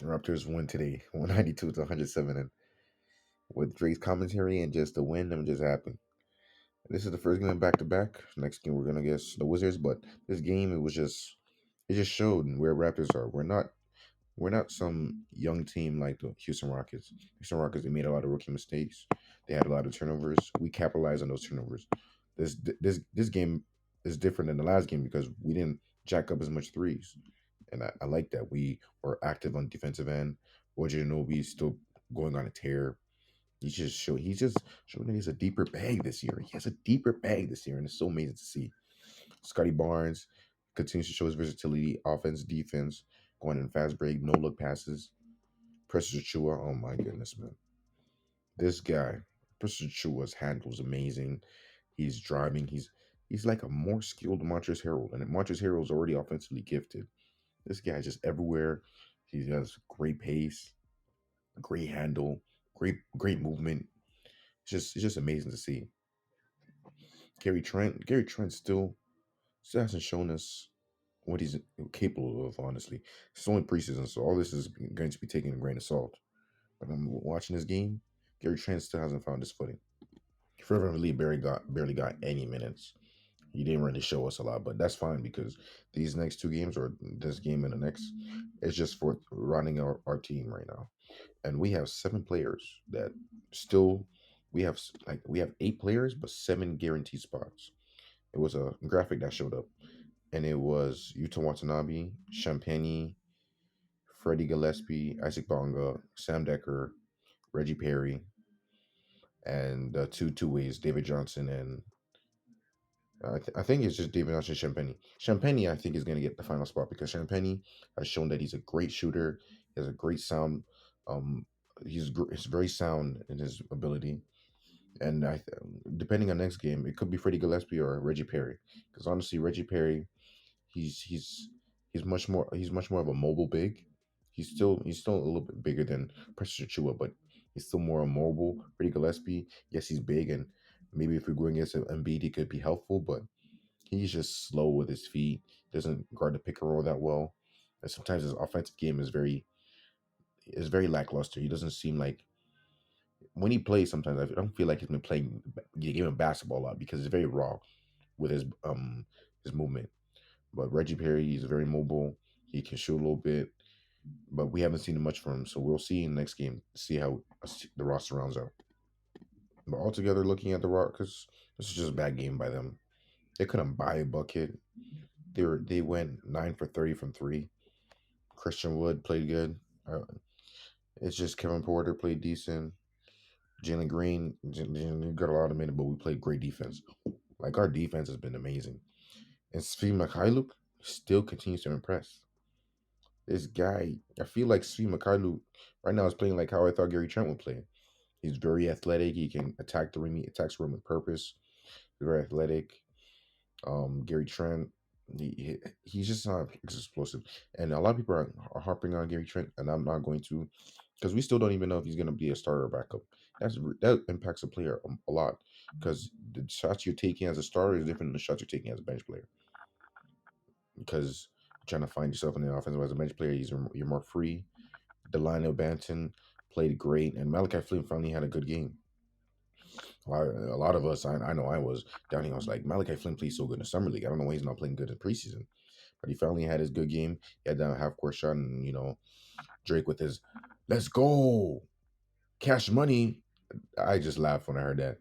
Raptors win today, 192 to 107, and with Drake's commentary and just the win, them just happened. This is the first game back to back. Next game we're gonna guess the Wizards, but this game it just showed where Raptors are. We're not some young team like the Houston Rockets. Houston Rockets, they made a lot of rookie mistakes. They had a lot of turnovers. We capitalized on those turnovers. This game is different than the last game because we didn't jack up as much threes, and I like that we were active on defensive end. Roger Nobi is still going on a tear. He's just showing that he's a deeper bag this year. He has a deeper bag this year, and it's so amazing to see. Scotty Barnes continues to show his versatility, offense, defense, going in fast break, no look passes. Precious Chua, oh my goodness, man. This guy, Precious Chua's handle is amazing. He's driving. He's like a more skilled Montrezl Harrell, and Montrezl Harrell is already offensively gifted. This guy's just everywhere. He has great pace, great handle, great movement. It's just amazing to see. Gary Trent still hasn't shown us what he's capable of. Honestly, it's only preseason, so all this is going to be taken a grain of salt. But I'm watching this game. Gary Trent still hasn't found his footing. Fervent Lee barely got any minutes. He didn't really show us a lot, but that's fine because these next two games or this game and the next, it's just for running our team right now. And we have seven players that still we have 8 players, but seven guaranteed spots. It was a graphic that showed up, and it was Yuta Watanabe, Champagne, Freddie Gillespie, Isaac Bonga, Sam Decker, Reggie Perry, and two ways, David Johnson and I think it's just David Johnson Champagne. Champagne, I think, is going to get the final spot because Champagne has shown that he's a great shooter. He has a great sound. Um, he's very sound in his ability. And depending on next game, it could be Freddie Gillespie or Reggie Perry. Because honestly, Reggie Perry, he's he's he's much more of a mobile big. He's still a little bit bigger than Precious Chua, but he's still more mobile. Freddie Gillespie, yes, he's big, and maybe if we're going against Embiid, he could be helpful, but he's just slow with his feet. Doesn't guard the pick and roll that well, and sometimes his offensive game is very lackluster. He doesn't seem like when he plays. Sometimes I don't feel like he's been playing the game of basketball a lot because he's very raw with his movement. But Reggie Perry, he's very mobile. He can shoot a little bit, but we haven't seen much from him. So we'll see in the next game. See how the roster rounds out. But altogether, looking at the Rockets, this is just a bad game by them. They couldn't buy a bucket. They went 9 for 30 from three. Christian Wood played good. Uh, it's just Kevin Porter played decent. Jalen Green got a lot of minutes, but we played great defense. Like our defense has been amazing. And Svi Mikhailuk still continues to impress. This guy, I feel like Svi Mikhailuk right now is playing like how I thought Gary Trent would play. He's very athletic. He can attack the rim. He attacks the rim with purpose. He's very athletic. Gary Trent, he's just not explosive, and a lot of people are harping on Gary Trent, and I'm not going to, because we still don't even know if he's going to be a starter or backup. That impacts a player a lot, because the shots you're taking as a starter is different than the shots you're taking as a bench player. Because you're trying to find yourself in the offense as a bench player, you're more free. Delano Banton played great, and Malachi Flynn finally had a good game. A lot of us, I know I was down here. I was like, Malachi Flynn plays so good in the summer league. I don't know why he's not playing good in preseason. But he finally had his good game. He had that half court shot, and Drake with his "Let's go, cash money." I just laughed when I heard that.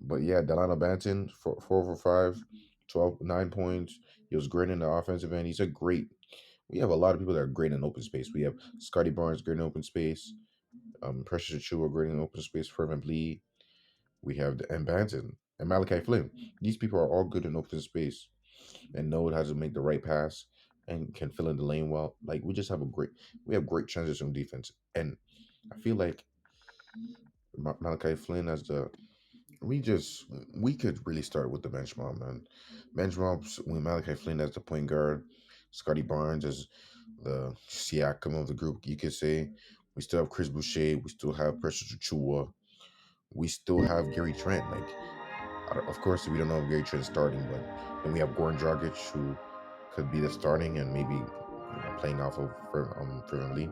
But yeah, Delano Banton, 4 for 5, 12, 9 points. He was great in the offensive end. He's a great. We have a lot of people that are great in open space. We have Scotty Barnes great in open space. Precious Achua great in open space. Fervent Lee. We have the and Banton and Malachi Flynn. These people are all good in open space and know how to make the right pass and can fill in the lane well. Like we have great transition defense, and I feel like Malachi Flynn as the we could really start with the bench mob, man. Bench mobs with Malachi Flynn as the point guard, Scotty Barnes as the Siakam of the group. You could say we still have Chris Boucher, we still have Precious Chua, we still have Gary Trent. Like, of course, we don't know if Gary Trent's starting, but then we have Goran Dragic who could be the starting, and maybe playing off of fervently.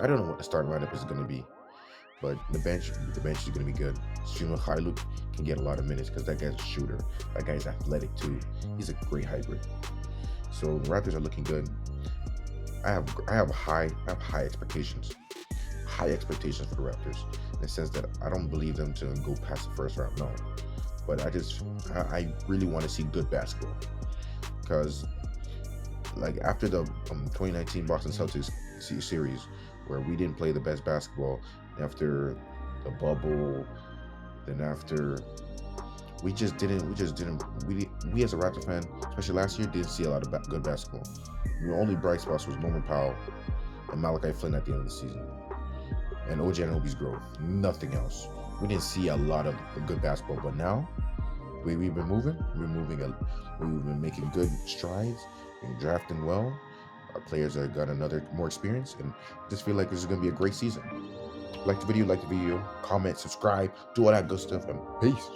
I don't know what the starting lineup is going to be, but the bench is going to be good. Shima Hailuk can get a lot of minutes because that guy's a shooter. That guy's athletic too. He's a great hybrid. So the Raptors are looking good. I have high expectations. High expectations for the Raptors in the sense that I don't believe them to go past the first round. No, but I really want to see good basketball because like after the 2019 Boston Celtics series where we didn't play the best basketball after the bubble, then after we as a Raptor fan, especially last year, didn't see a lot of good basketball. The only bright spots was Norman Powell and Malachi Flynn at the end of the season, and OG Anunoby's growth. Nothing else. We didn't see a lot of good basketball, but now we've been moving. We've been making good strides, and drafting well. Our players have got another more experience, and just feel like this is going to be a great season. Like the video, comment, subscribe, do all that good stuff, and peace.